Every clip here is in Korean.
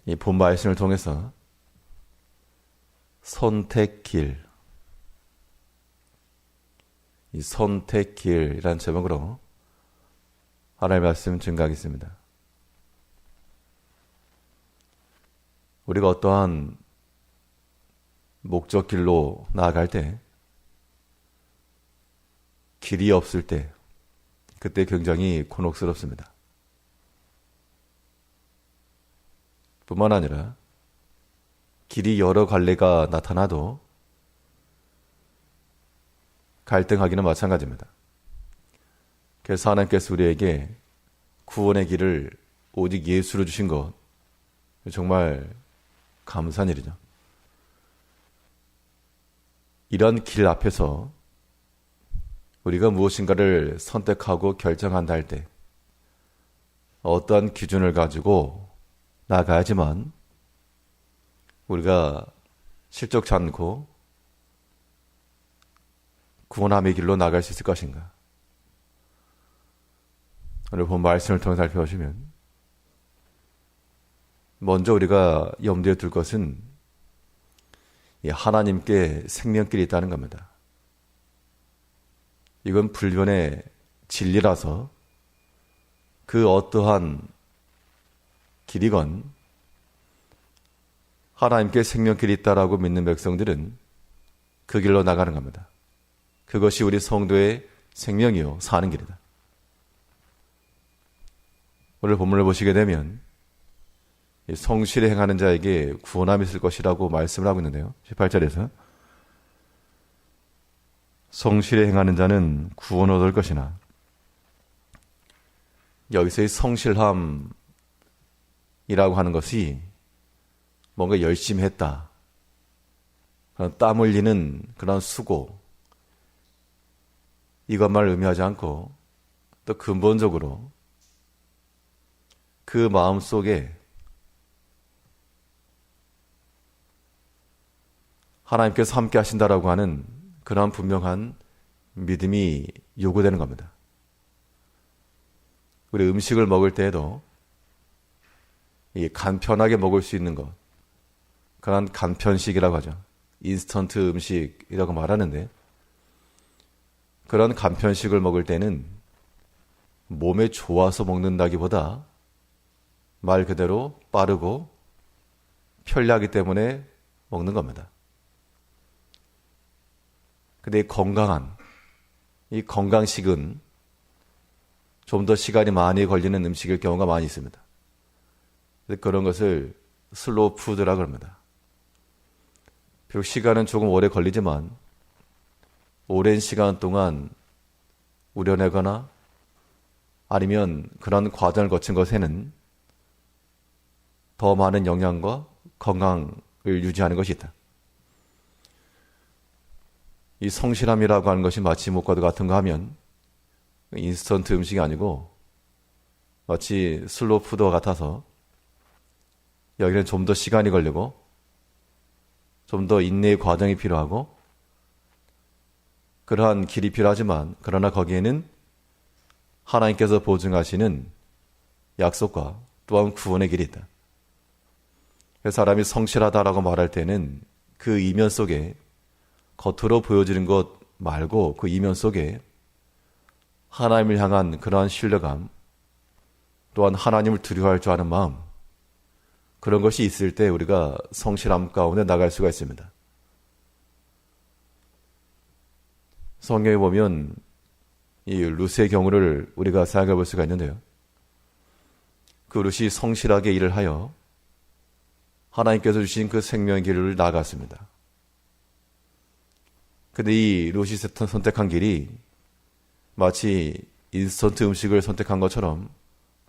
이 본 말씀을 통해서 선택길, 이 선택길이라는 제목으로 하나님의 말씀 증거하겠습니다. 우리가 어떠한 목적길로 나아갈 때, 길이 없을 때, 그때 굉장히 곤혹스럽습니다. 뿐만 아니라 길이 여러 갈래가 나타나도 갈등하기는 마찬가지입니다. 그래서 하나님께서 우리에게 구원의 길을 오직 예수로 주신 것, 정말 감사한 일이죠. 이런 길 앞에서 우리가 무엇인가를 선택하고 결정한다 할 때 어떠한 기준을 가지고 나가야지만 우리가 실족치 않고 구원함의 길로 나갈 수 있을 것인가. 오늘 본 말씀을 통해 살펴보시면 먼저 우리가 염두에 둘 것은 하나님께 생명길이 있다는 겁니다. 이건 불변의 진리라서 그 어떠한 길이건 하나님께 생명길이 있다라고 믿는 백성들은 그 길로 나가는 겁니다. 그것이 우리 성도의 생명이요 사는 길이다. 오늘 본문을 보시게 되면 성실히 행하는 자에게 구원함이 있을 것이라고 말씀을 하고 있는데요. 18절에서 성실히 행하는 자는 구원 얻을 것이나, 여기서의 성실함이라고 하는 것이 뭔가 열심히 했다, 땀 흘리는 그런 수고, 이것만을 의미하지 않고 또 근본적으로 그 마음 속에 하나님께서 함께 하신다라고 하는 그러한 분명한 믿음이 요구되는 겁니다. 우리 음식을 먹을 때에도 간편하게 먹을 수 있는 것, 그런 간편식이라고 하죠. 인스턴트 음식이라고 말하는데, 그런 간편식을 먹을 때는 몸에 좋아서 먹는다기보다 말 그대로 빠르고 편리하기 때문에 먹는 겁니다. 근데 이 건강식은 좀 더 시간이 많이 걸리는 음식일 경우가 많이 있습니다. 그런 것을 슬로우 푸드라고 합니다. 비록 시간은 조금 오래 걸리지만 오랜 시간 동안 우려내거나 아니면 그런 과정을 거친 것에는 더 많은 영양과 건강을 유지하는 것이 있다. 이 성실함이라고 하는 것이 마치 목과도 같은 거 하면 인스턴트 음식이 아니고 마치 슬로우 푸드와 같아서 여기는 좀 더 시간이 걸리고 좀 더 인내의 과정이 필요하고 그러한 길이 필요하지만, 그러나 거기에는 하나님께서 보증하시는 약속과 또한 구원의 길이 있다. 그래서 사람이 성실하다라고 말할 때는 그 이면 속에 겉으로 보여지는 것 말고 그 이면 속에 하나님을 향한 그러한 신뢰감, 또한 하나님을 두려워할 줄 아는 마음, 그런 것이 있을 때 우리가 성실함 가운데 나갈 수가 있습니다. 성경에 보면 이 룻의 경우를 우리가 생각해 볼 수가 있는데요. 그 룻이 성실하게 일을 하여 하나님께서 주신 그 생명의 길을 나아갔습니다. 근데 이 룻이 선택한 길이 마치 인스턴트 음식을 선택한 것처럼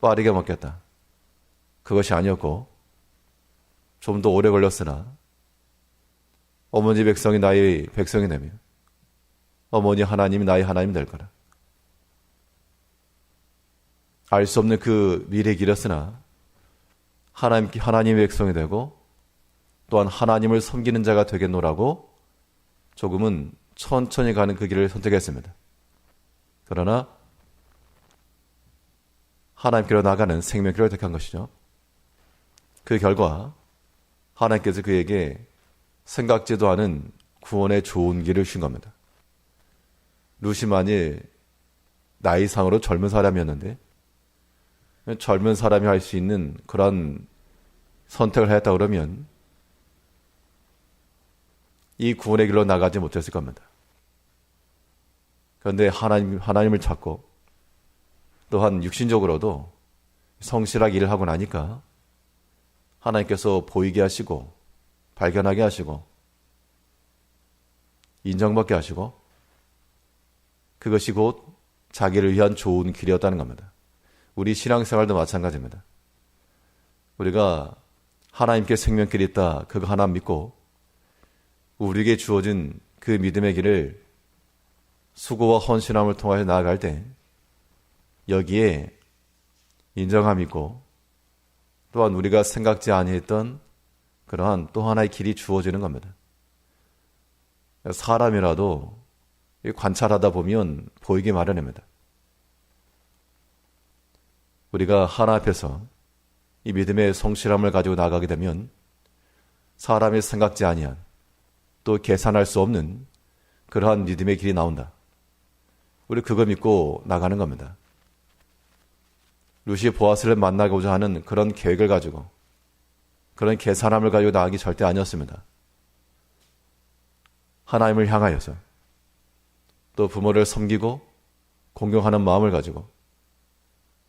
빠르게 먹겠다, 그것이 아니었고 좀 더 오래 걸렸으나 어머니 백성이 나의 백성이 되며 어머니 하나님이 나의 하나님이 될 거라. 알 수 없는 그 미래의 길이었으나 하나님의 백성이 되고 또한 하나님을 섬기는 자가 되겠노라고 조금은 천천히 가는 그 길을 선택했습니다. 그러나 하나님께로 나가는 생명길을 택한 것이죠. 그 결과 하나님께서 그에게 생각지도 않은 구원의 좋은 길을 주신 겁니다. 룻이 만일 나이상으로 젊은 사람이었는데 젊은 사람이 할 수 있는 그런 선택을 했다 그러면 이 구원의 길로 나가지 못했을 겁니다. 그런데 하나님을 찾고 또한 육신적으로도 성실하게 일을 하고 나니까 하나님께서 보이게 하시고 발견하게 하시고 인정받게 하시고 그것이 곧 자기를 위한 좋은 길이었다는 겁니다. 우리 신앙생활도 마찬가지입니다. 우리가 하나님께 생명길이 있다 그거 하나 믿고 우리에게 주어진 그 믿음의 길을 수고와 헌신함을 통하여 나아갈 때 여기에 인정함이 있고 또한 우리가 생각지 아니했던 그러한 또 하나의 길이 주어지는 겁니다. 사람이라도 관찰하다 보면 보이기 마련입니다. 우리가 하나 앞에서 이 믿음의 성실함을 가지고 나가게 되면 사람이 생각지 아니한 또 계산할 수 없는 그러한 믿음의 길이 나온다. 우리 그거 믿고 나가는 겁니다. 룻이 보아스를 만나고자 하는 그런 계획을 가지고 그런 계산함을 가지고 나가기 절대 아니었습니다. 하나님을 향하여서 또 부모를 섬기고 공경하는 마음을 가지고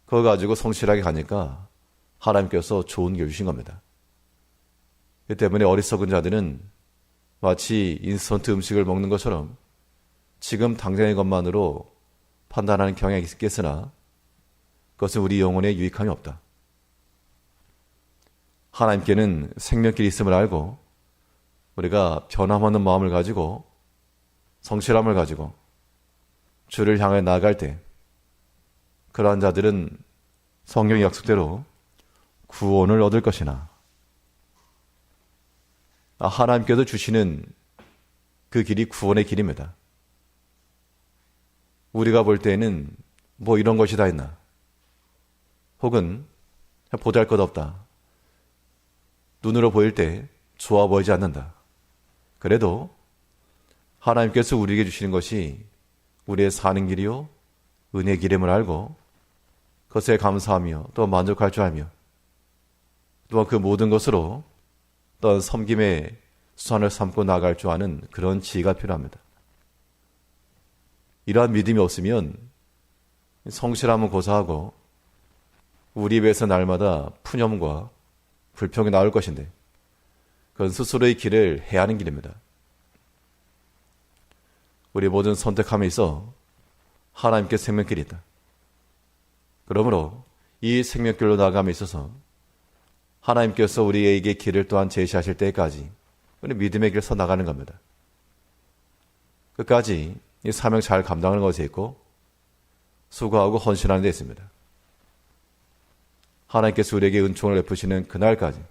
그거 가지고 성실하게 가니까 하나님께서 좋은 길 주신 겁니다. 그 때문에 어리석은 자들은 마치 인스턴트 음식을 먹는 것처럼 지금 당장의 것만으로 판단하는 경향이 있겠으나 그것은 우리 영혼에 유익함이 없다. 하나님께는 생명길이 있음을 알고 우리가 변함없는 마음을 가지고 성실함을 가지고 주를 향해 나아갈 때 그러한 자들은 성경의 약속대로 구원을 얻을 것이나 하나님께서 주시는 그 길이 구원의 길입니다. 우리가 볼 때에는 뭐 이런 것이 다 있나 혹은 보잘것없다. 눈으로 보일 때 좋아 보이지 않는다. 그래도 하나님께서 우리에게 주시는 것이 우리의 사는 길이요 은혜의 길임을 알고 그것에 감사하며 또 만족할 줄 알며 또한 그 모든 것으로 또한 섬김의 수단을 삼고 나갈 줄 아는 그런 지혜가 필요합니다. 이러한 믿음이 없으면 성실함은 고사하고 우리 입에서 날마다 푸념과 불평이 나올 것인데 그건 스스로의 길을 해야 하는 길입니다. 우리 모든 선택함에 있어 하나님께 생명길이 있다. 그러므로 이 생명길로 나아감에 있어서 하나님께서 우리에게 길을 또한 제시하실 때까지 우리 믿음의 길을 서 나가는 겁니다. 끝까지 이 사명 잘 감당하는 것에 있고 수고하고 헌신하는 데 있습니다. 하나님께서 우리에게 은총을 베푸시는 그날까지.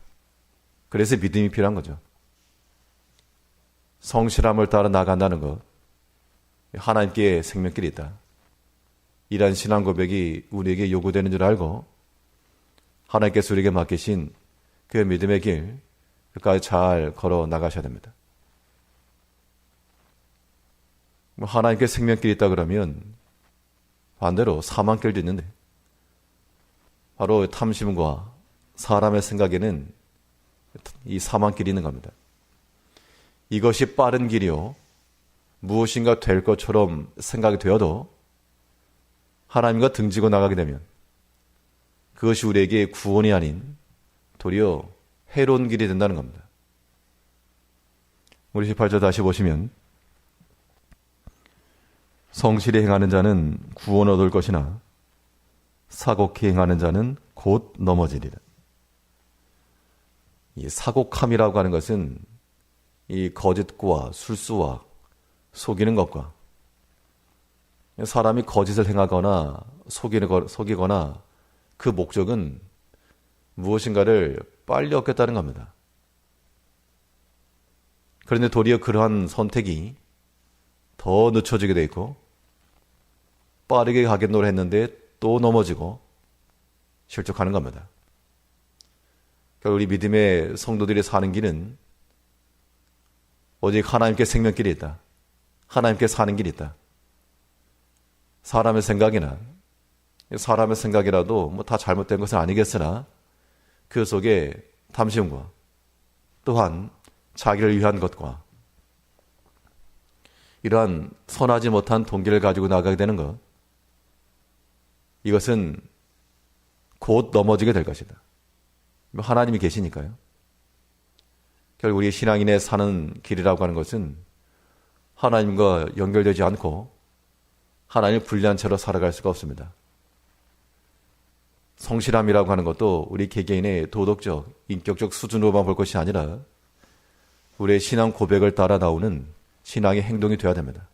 그래서 믿음이 필요한 거죠. 성실함을 따라 나간다는 것. 하나님께 생명길이 있다. 이러한 신앙 고백이 우리에게 요구되는 줄 알고 하나님께서 우리에게 맡기신 그 믿음의 길 끝까지 잘 걸어 나가셔야 됩니다. 하나님께 생명길이 있다 그러면 반대로 사망길도 있는데 바로 탐심과 사람의 생각에는 이 사망길이 있는 겁니다. 이것이 빠른 길이요 무엇인가 될 것처럼 생각이 되어도 하나님과 등지고 나가게 되면 그것이 우리에게 구원이 아닌 도리어 해로운 길이 된다는 겁니다. 우리 18절 다시 보시면 성실히 행하는 자는 구원 얻을 것이나 사곡히 행하는 자는 곧 넘어지리라. 이 사곡함이라고 하는 것은 이 거짓과 술수와 속이는 것과 사람이 거짓을 행하거나 속이거나 그 목적은 무엇인가를 빨리 얻겠다는 겁니다. 그런데 도리어 그러한 선택이 더 늦춰지게 돼 있고 빠르게 가겠노라 했는데 또 넘어지고 실족하는 겁니다. 우리 믿음의 성도들이 사는 길은 오직 하나님께 생명길이 있다. 하나님께 사는 길이 있다. 사람의 생각이라도 뭐 다 잘못된 것은 아니겠으나 그 속에 탐심과 또한 자기를 위한 것과 이러한 선하지 못한 동기를 가지고 나가게 되는 것, 이것은 곧 넘어지게 될 것이다. 하나님이 계시니까요. 결국 우리 신앙인의 사는 길이라고 하는 것은 하나님과 연결되지 않고 하나님을 분리한 채로 살아갈 수가 없습니다. 성실함이라고 하는 것도 우리 개개인의 도덕적, 인격적 수준으로만 볼 것이 아니라 우리의 신앙 고백을 따라 나오는 신앙의 행동이 되어야 됩니다.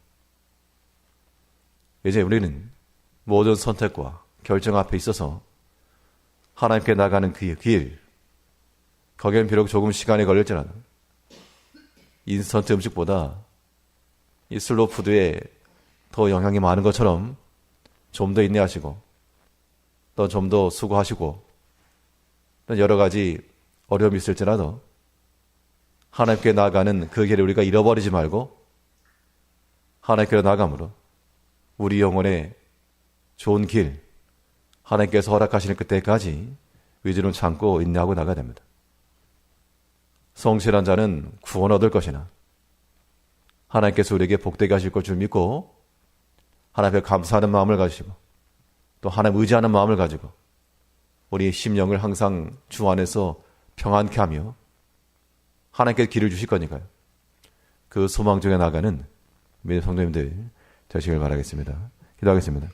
이제 우리는 모든 선택과 결정 앞에 있어서 하나님께 나가는 그 길, 거기엔 비록 조금 시간이 걸릴지라도 인스턴트 음식보다 이 슬로우 푸드에 더 영향이 많은 것처럼 좀 더 인내하시고 또 좀 더 수고하시고 또 여러 가지 어려움이 있을지라도 하나님께 나아가는 그 길을 우리가 잃어버리지 말고 하나님께로 나아감으로 우리 영혼의 좋은 길, 하나님께서 허락하시는 그때까지 의지로 참고 인내하고 나가야 됩니다. 성실한 자는 구원 얻을 것이나 하나님께서 우리에게 복되게 하실 것 줄 믿고 하나님께 감사하는 마음을 가지시고 또 하나님 의지하는 마음을 가지고 우리 심령을 항상 주 안에서 평안케 하며 하나님께 길을 주실 거니까요. 그 소망 중에 나가는 믿음 성도님들 되시길 바라겠습니다. 기도하겠습니다.